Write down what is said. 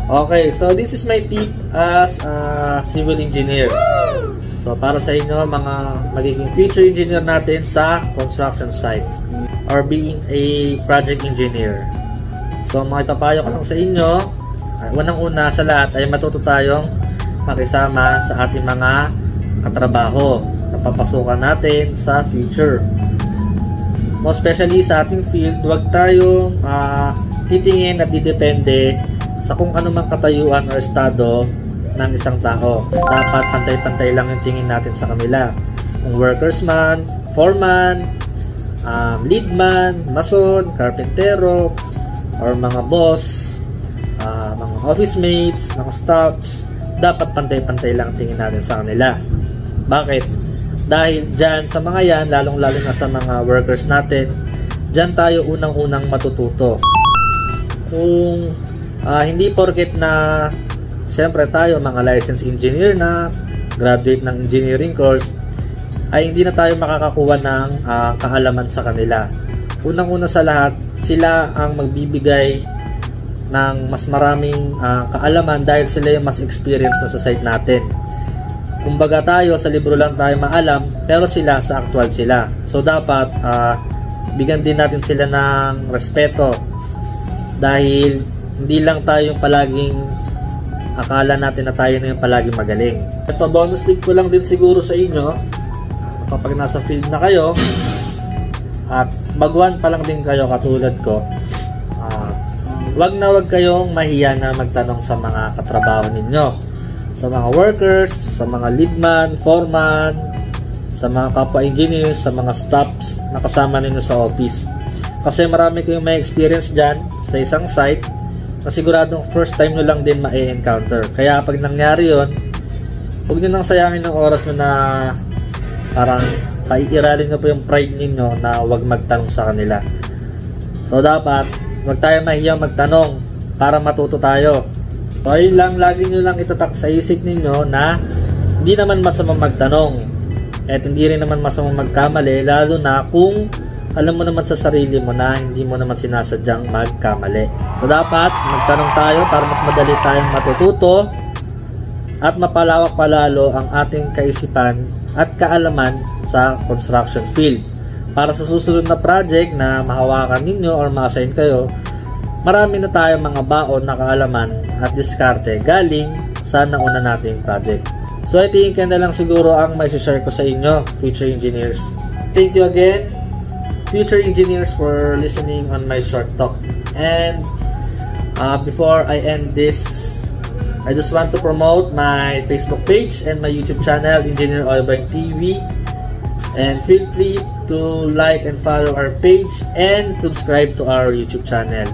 Okay, so this is my tip as a civil engineer. So para sa inyo mga magiging future engineer natin sa construction site or being a project engineer. So makipapayo ko lang sa inyo, unang-una sa lahat ay matuto tayong makisama sa ating mga katrabaho na papasukan natin sa future. Most especially sa ating field, huwag tayong titingin at didepende sa kung ano mang katayuan o estado ng isang tao. Dapat pantay-pantay lang yung tingin natin sa kanila. Kung workers man, foreman, lead man, mason, carpentero, or mga boss, mga office mates, mga staffs, dapat pantay-pantay lang tingin natin sa kanila. Bakit? Dahil dyan sa mga yan, lalong-lalo na sa mga workers natin, dyan tayo unang-unang matututo. Kung hindi porket na siyempre tayo mga licensed engineer na graduate ng engineering course ay hindi na tayo makakakuha ng kaalaman sa kanila. Unang-una sa lahat, sila ang magbibigay ng mas maraming kaalaman dahil sila yung mas experienced na sa site natin. Kumbaga tayo sa libro lang tayo maalam, pero sila sa actual sila. So dapat bigyan din natin sila ng respeto dahil hindi lang tayo yung palaging akala natin na tayo na yung palaging magaling. Ito, bonus tip ko lang din siguro sa inyo kapag nasa field na kayo at baguhan pa lang din kayo katulad ko, wag kayong mahiya na magtanong sa mga katrabaho ninyo, sa mga workers, sa mga leadman, foreman, sa mga kapwa engineers, sa mga staffs na kasama ninyo sa office. Kasi marami kayong may experience dyan sa isang site na siguradong first time nyo lang din ma-encounter. Kaya pag nangyari yun, huwag nyo nang sayangin ng oras nyo na parang paiiralin nyo po yung pride ninyo na huwag magtanong sa kanila. So dapat, huwag tayo mahiyang magtanong para matuto tayo. So ayun lang, lagi nyo lang itatak sa isip ninyo na hindi naman masama magtanong at hindi rin naman masama magkamali, lalo na kung alam mo naman sa sarili mo na hindi mo naman sinasadyang magkamali. So dapat magtanong tayo para mas madali tayong matututo at mapalawak palalo ang ating kaisipan at kaalaman sa construction field. Para sa susunod na project na mahawakan ninyo or ma-assign kayo, marami na tayong mga baon na kaalaman at diskarte galing sa nauna nating project. So I think yan na lang siguro ang may share ko sa inyo, future engineers. Thank you again, future engineers, for listening on my short talk. And before I end this, I just want to promote my Facebook page and my YouTube channel, Engineer Oyboyng TV. And feel free to like and follow our page and subscribe to our YouTube channel.